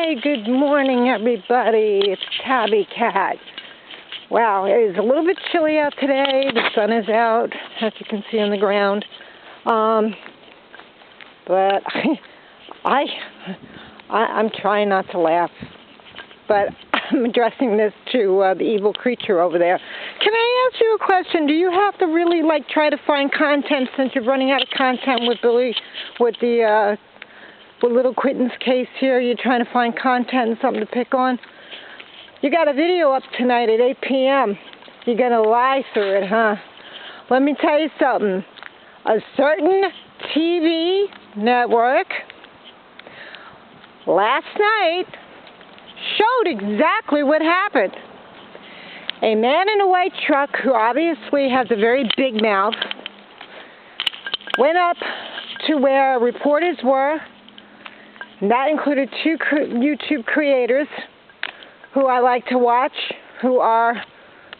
Hi, good morning, everybody. It's Tabby Cat. Wow, it is a little bit chilly out today. The sun is out, as you can see on the ground. But I'm trying not to laugh. But I'm addressing this to the evil creature over there. Can I ask you a question? Do you have to really try to find content since you're running out of content with Billy, with Little Quentin's case here? You're trying to find content and something to pick on? You got a video up tonight at 8 p.m. You're going to lie through it, huh? Let me tell you something. A certain TV network last night showed exactly what happened. A man in a white truck who obviously has a very big mouth went up to where reporters were, and that included two YouTube creators who I like to watch, who are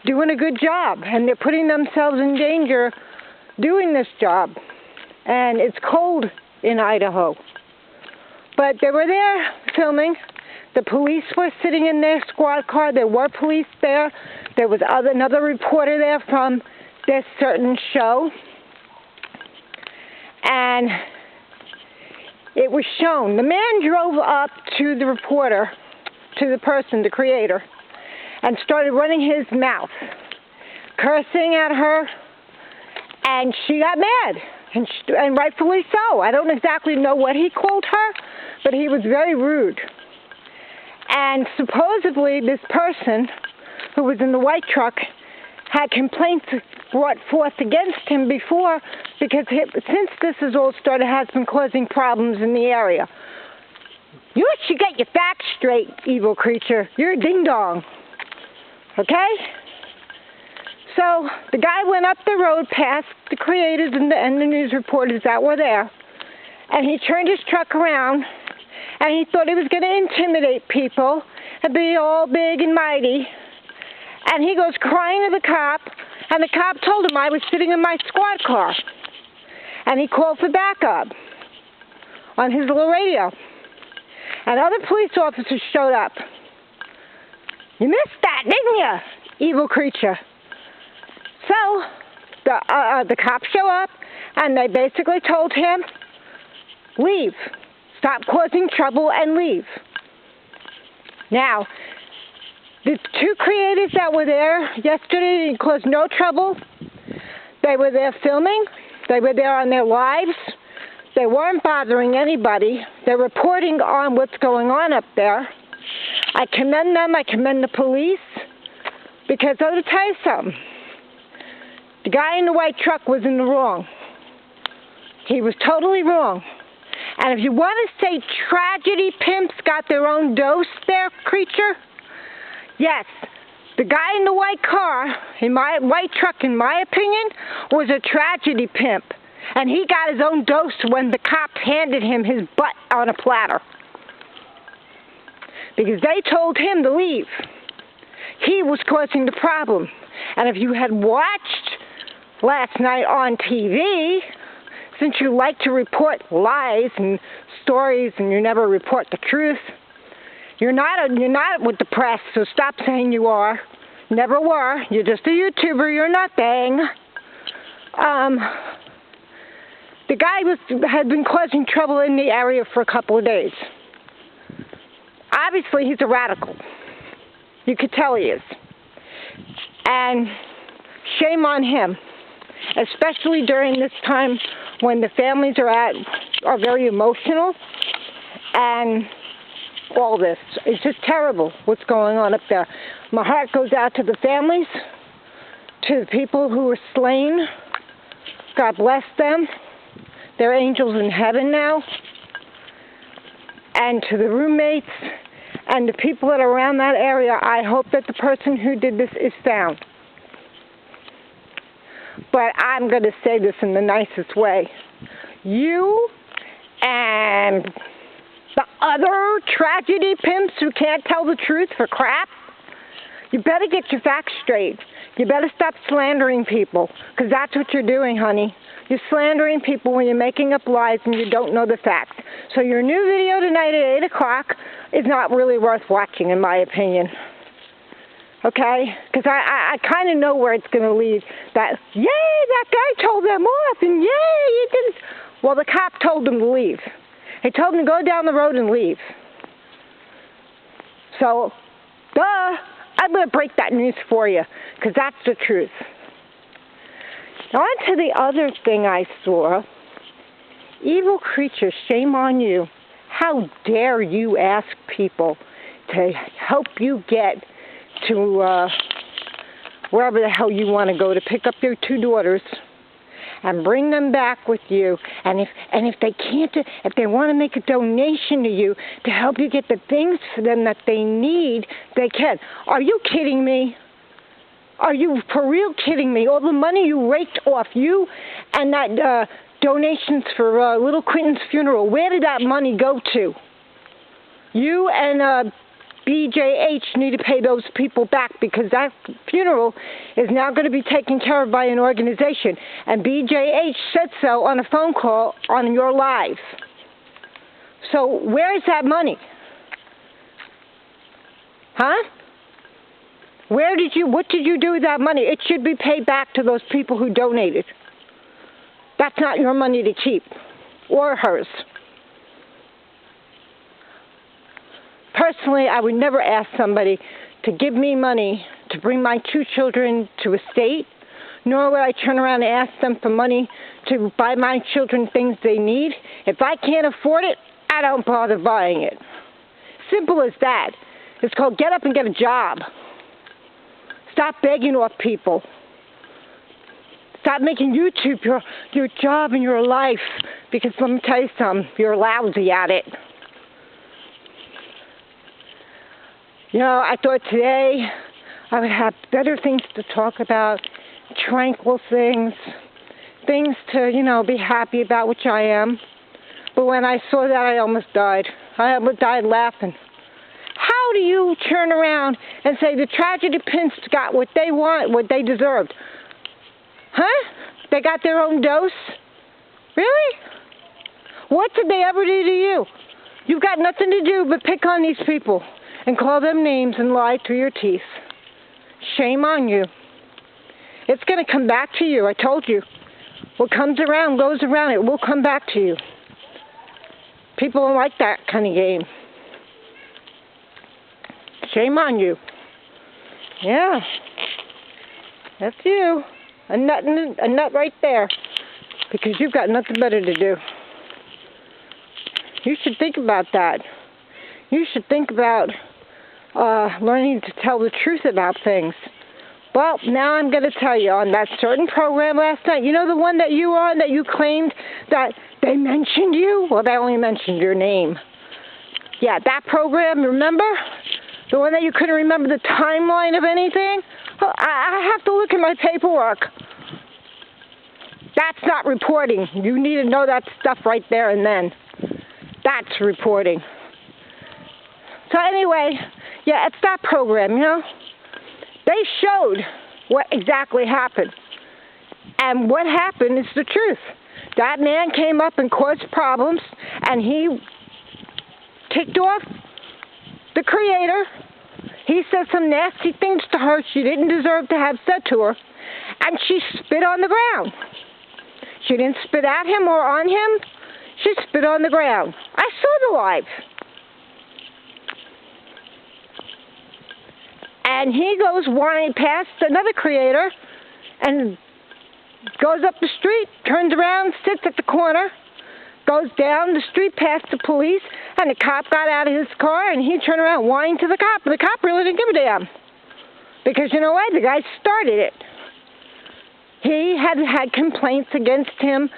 doing a good job, and they're putting themselves in danger doing this job. And it's cold in Idaho. But they were there filming. The police were sitting in their squad car. There were police there. There was another reporter there from this certain show. And it was shown. The man drove up to the reporter, to the person, the creator, and started running his mouth, cursing at her, and she got mad, and rightfully so. I don't exactly know what he called her, but he was very rude. And supposedly this person who was in the white truck had complaints brought forth against him before, because since this has all started, has been causing problems in the area. You should get your facts straight, evil creature. You're a ding-dong. Okay? So the guy went up the road past the creators and the news reporters that were there, and he turned his truck around, and he thought he was going to intimidate people and be all big and mighty. And he goes crying to the cop, and the cop told him I was sitting in my squad car. And he called for backup on his little radio. And other police officers showed up. You missed that, didn't you, evil creature? So the cops show up, and they basically told him, leave. Stop causing trouble and leave. Now, the two creators that were there yesterday didn't cause no trouble. They were there filming. They were there on their lives. They weren't bothering anybody. They're reporting on what's going on up there. I commend them. I commend the police. Because I'll tell you something. The guy in the white truck was in the wrong. He was totally wrong. And if you want to say tragedy pimps got their own dose there, creature, yes, the guy in the white car, in my white truck, in my opinion, was a tragedy pimp. And he got his own dose when the cops handed him his butt on a platter. Because they told him to leave. He was causing the problem. And if you had watched last night on TV, since you like to report lies and stories and you never report the truth, you're not with the press, so stop saying you are. Never were. You're just a YouTuber. You're nothing. The guy had been causing trouble in the area for a couple of days. Obviously, he's a radical. You could tell he is. And shame on him, especially during this time when the families are very emotional, and all this. It's just terrible what's going on up there. My heart goes out to the families, to the people who were slain. God bless them. They're angels in heaven now. And to the roommates and the people that are around that area, I hope that the person who did this is found. But I'm going to say this in the nicest way. You and the other tragedy pimps who can't tell the truth for crap, You better get your facts straight. You better stop slandering people, because that's what you're doing, honey. You're slandering people when you're making up lies and you don't know the facts. So your new video tonight at 8 o'clock is not really worth watching, in my opinion. Okay? Because I kind of know where it's going to lead. That, yay, that guy told them off, and yay, he didn't. Well, the cop told them to leave. He told them to go down the road and leave. So, duh, I'm going to break that news for you, because that's the truth. Now, on to the other thing I saw. Evil creature, shame on you. How dare you ask people to help you get to wherever the hell you want to go to pick up your 2 daughters and bring them back with you. And if they can't, if they want to make a donation to you to help you get the things for them that they need, they can. Are you kidding me? Are you for real kidding me? All the money you raked off you and that donations for little Quentin's funeral, where did that money go to? You and BJH need to pay those people back, because that funeral is now going to be taken care of by an organization. And BJH said so on a phone call on your live. So where is that money? Huh? What did you do with that money? It should be paid back to those people who donated. That's not your money to keep, or hers. Personally, I would never ask somebody to give me money to bring my 2 children to a state, nor would I turn around and ask them for money to buy my children things they need. If I can't afford it, I don't bother buying it. Simple as that. It's called get up and get a job. Stop begging off people. Stop making YouTube your job and your life, because let me tell you something, you're lousy at it. You know, I thought today I would have better things to talk about, tranquil things to, you know, be happy about, which I am. But when I saw that, I almost died. I almost died laughing. How do you turn around and say the tragedy pins got what they want, what they deserved? Huh? They got their own dose? Really? What did they ever do to you? You've got nothing to do but pick on these people and call them names and lie through your teeth. Shame on you. It's going to come back to you, I told you. What comes around goes around. It will come back to you. People don't like that kind of game. Shame on you. Yeah. That's you. A nut right there. Because you've got nothing better to do. You should think about that. You should think about learning to tell the truth about things. Well, now I'm going to tell you, on that certain program last night, you know the one that you were on that you claimed that they mentioned you? Well, they only mentioned your name. Yeah, that program, remember? The one that you couldn't remember the timeline of anything? Well, I have to look at my paperwork. That's not reporting. You need to know that stuff right there and then. That's reporting. So anyway, yeah, it's that program, you know? They showed what exactly happened. And what happened is the truth. That man came up and caused problems, and he ticked off the creator. He said some nasty things to her she didn't deserve to have said to her, and she spit on the ground. She didn't spit at him or on him. She spit on the ground. I saw the live. And he goes whining past another creator and goes up the street, turns around, sits at the corner, goes down the street past the police, and the cop got out of his car, and he turned around whining to the cop. And the cop really didn't give a damn. Because you know what? The guy started it. He had had complaints against him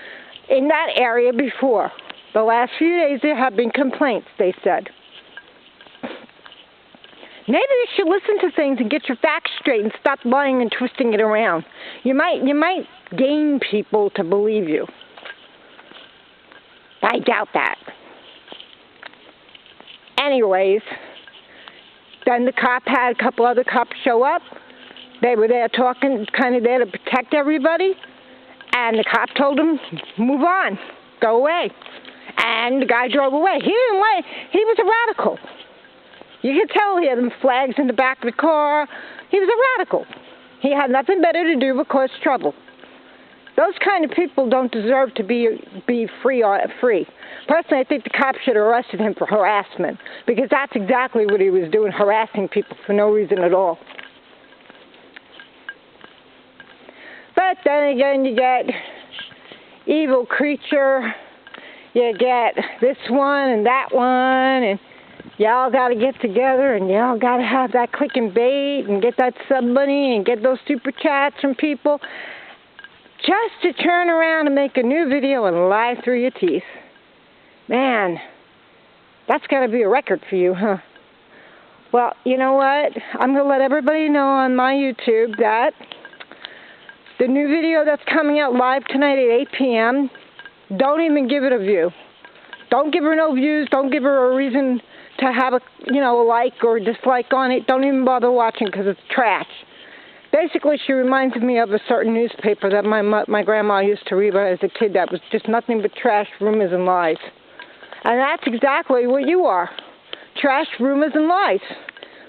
in that area before. The last few days there have been complaints, they said. Maybe you should listen to things and get your facts straight and stop lying and twisting it around. You might gain people to believe you. I doubt that. Anyways, Then the cop had a couple other cops show up. They were there talking, kind of there to protect everybody. And the cop told him, move on, go away. And the guy drove away. He didn't like, he was a radical. You could tell he had them flags in the back of the car. He was a radical. He had nothing better to do but cause trouble. Those kind of people don't deserve to be free. Personally, I think the cops should have arrested him for harassment, because that's exactly what he was doing, harassing people for no reason at all. But then again, you get evil creature, you get this one and that one, and y'all got to get together, and y'all got to have that click and bait and get that sub money and get those super chats from people just to turn around and make a new video and lie through your teeth. Man, that's got to be a record for you, huh? Well, you know what? I'm going to let everybody know on my YouTube that the new video that's coming out live tonight at 8 p.m., don't even give it a view. Don't give her no views. Don't give her a reason to have a like or dislike on it. Don't even bother watching, because it's trash. Basically, she reminds me of a certain newspaper that my grandma used to read as a kid that was just nothing but trash, rumors, and lies. And that's exactly what you are. Trash, rumors, and lies.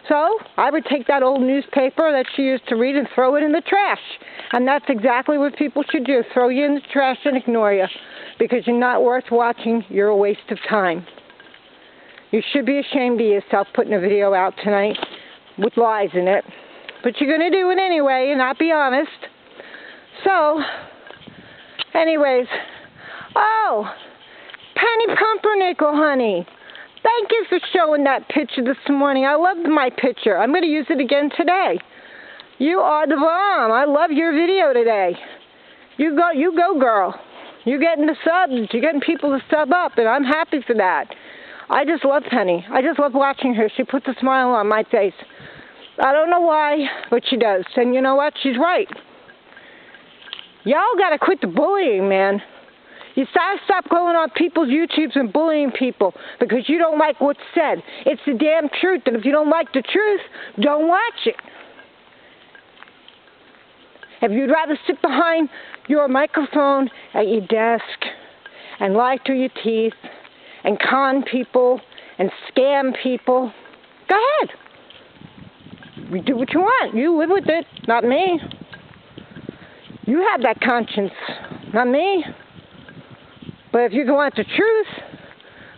So I would take that old newspaper that she used to read and throw it in the trash. And that's exactly what people should do. Throw you in the trash and ignore you, because you're not worth watching. You're a waste of time. You should be ashamed of yourself putting a video out tonight with lies in it. But you're going to do it anyway and not be honest. So, anyways, oh, Penny Pumpernickel, honey. Thank you for showing that picture this morning. I loved my picture. I'm going to use it again today. You are the bomb. I love your video today. You go, girl. You're getting the subs. You're getting people to sub up, and I'm happy for that. I just love Penny. I just love watching her. She puts a smile on my face. I don't know why, but she does. And you know what? She's right. Y'all got to quit the bullying, man. You gotta stop going on people's YouTubes and bullying people because you don't like what's said. It's the damn truth, and if you don't like the truth, don't watch it. If you'd rather sit behind your microphone at your desk and lie through your teeth and con people and scam people, go ahead. You do what you want. You live with it, not me. You have that conscience, not me. But if you want the truth,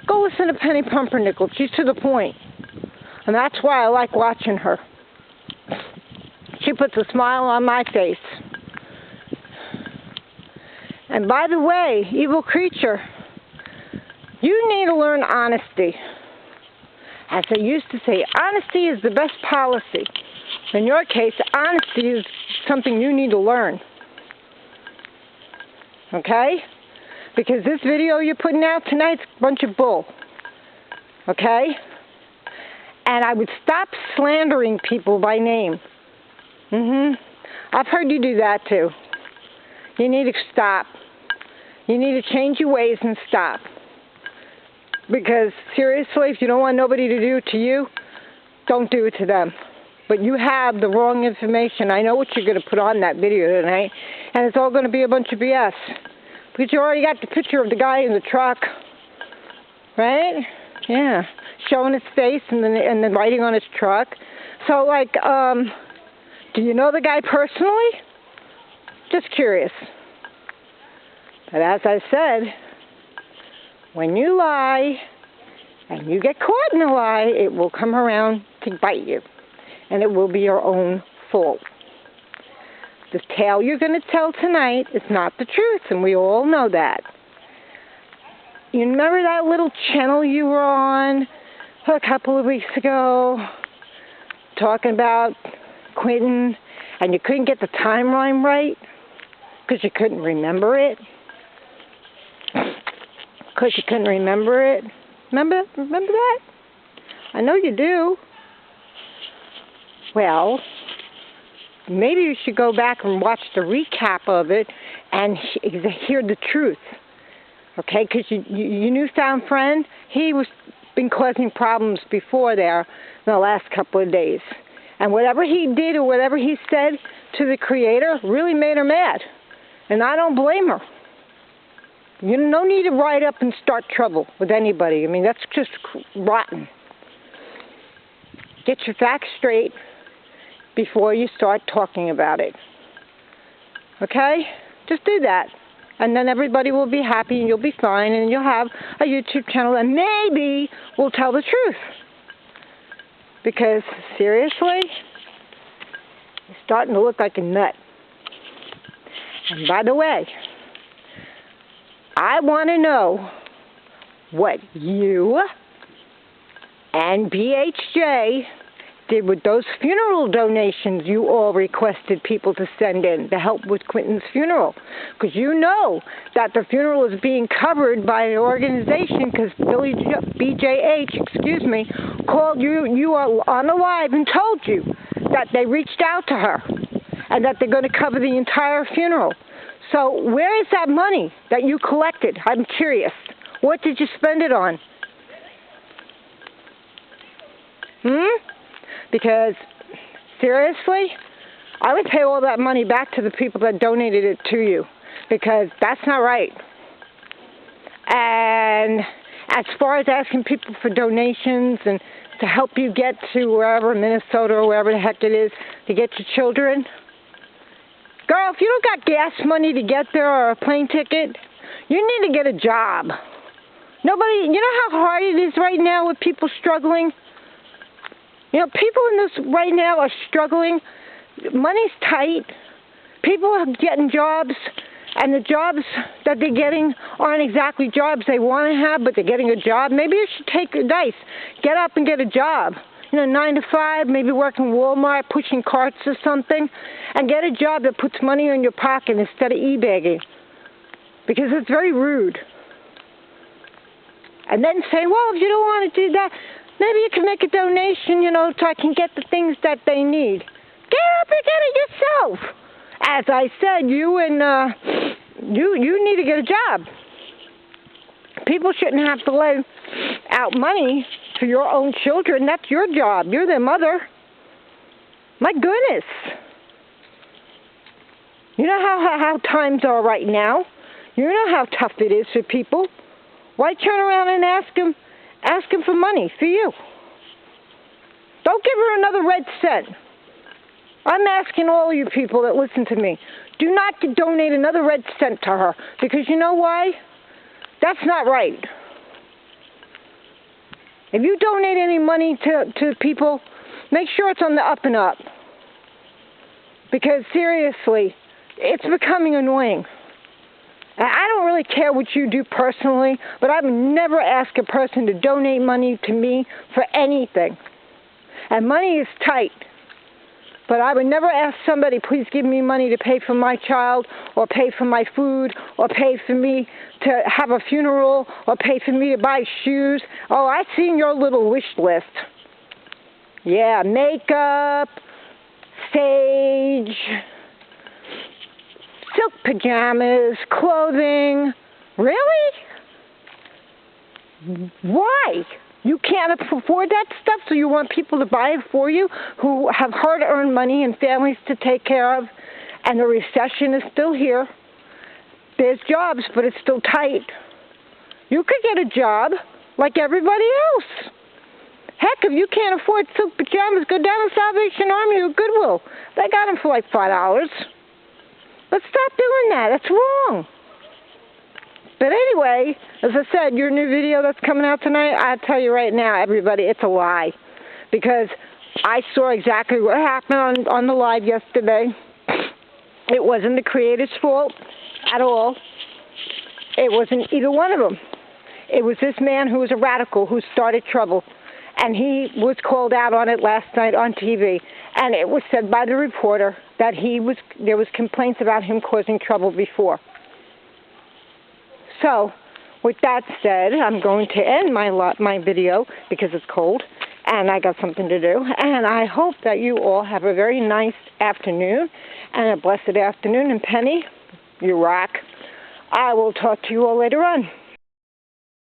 go listen to Penny Pumpernickel. She's to the point. And that's why I like watching her. She puts a smile on my face. And by the way, evil creature, you need to learn honesty. As I used to say, honesty is the best policy. In your case, honesty is something you need to learn. Okay? Because this video you're putting out tonight's a bunch of bull. Okay? And I would stop slandering people by name. I've heard you do that too. You need to stop. You need to change your ways and stop. Because seriously, if you don't want nobody to do it to you, don't do it to them. But you have the wrong information. I know what you're going to put on that video tonight, and it's all going to be a bunch of BS. Because you already got the picture of the guy in the truck, right? Yeah, showing his face and then writing on his truck. So, like, do you know the guy personally? Just curious. But as I said, when you lie and you get caught in a lie, it will come around to bite you. And it will be your own fault. The tale you're going to tell tonight is not the truth, and we all know that. You remember that little channel you were on a couple of weeks ago, talking about Quentin, and you couldn't get the timeline right because you couldn't remember it? Because you couldn't remember it? Remember that? I know you do. Well, maybe you should go back and watch the recap of it and hear the truth. Okay? Because your newfound friend, he was been causing problems before there in the last couple of days. And whatever he did or whatever he said to the Creator really made her mad. And I don't blame her. You no need to ride up and start trouble with anybody. I mean, that's just rotten. Get your facts straight before you start talking about it. Okay? Just do that. And then everybody will be happy and you'll be fine and you'll have a YouTube channel and maybe we'll tell the truth. Because, seriously, you're starting to look like a nut. And by the way, I want to know what you and BHJ did with those funeral donations you all requested people to send in to help with Quentin's funeral. Because you know that the funeral is being covered by an organization because BJH, called you on the live and told you that they reached out to her and that they're going to cover the entire funeral. So where is that money that you collected? I'm curious. What did you spend it on? Because, seriously, I would pay all that money back to the people that donated it to you. Because that's not right. And as far as asking people for donations and to help you get to wherever, Minnesota or wherever the heck it is, to get your children, girl, if you don't got gas money to get there or a plane ticket, you need to get a job. Nobody, you know how hard it is right now with people struggling? You know, people in this right now are struggling. Money's tight. People are getting jobs, and the jobs that they're getting aren't exactly jobs they want to have, but they're getting a job. Maybe you should take a dice. Get up and get a job. You know, 9 to 5, maybe work in Walmart, pushing carts or something, and get a job that puts money in your pocket instead of e-begging. Because it's very rude. And then say, well, if you don't want to do that, maybe you can make a donation, you know, so I can get the things that they need. Get up and get it yourself. As I said, you need to get a job. People shouldn't have to lay out money for your own children. That's your job. You're their mother. My goodness. You know how times are right now. You know how tough it is for people. Why turn around and ask them for money for you? Don't give her another red cent. I'm asking all you people that listen to me, do not donate another red cent to her. Because you know why? That's not right. If you donate any money to people, make sure it's on the up and up. Because seriously, it's becoming annoying. I don't really care what you do personally, but I would never ask a person to donate money to me for anything. And money is tight. But I would never ask somebody, please give me money to pay for my child, or pay for my food, or pay for me to have a funeral, or pay for me to buy shoes. Oh, I've seen your little wish list. Yeah, makeup, sage, silk pajamas, clothing. Really? Why? You can't afford that stuff, so you want people to buy it for you who have hard-earned money and families to take care of, and the recession is still here. There's jobs, but it's still tight. You could get a job like everybody else. Heck, if you can't afford silk pajamas, go down to Salvation Army or Goodwill. They got them for like $5. But stop doing that. That's wrong. But anyway, as I said, your new video that's coming out tonight, I'll tell you right now, everybody, it's a lie. Because I saw exactly what happened on the live yesterday. It wasn't the Creator's fault at all. It wasn't either one of them. It was this man who was a radical who started trouble. And he was called out on it last night on TV. And it was said by the reporter that there was complaints about him causing trouble before. So, with that said, I'm going to end my video because it's cold and I got something to do. And I hope that you all have a very nice afternoon and a blessed afternoon. And Penny, you rock. I will talk to you all later on.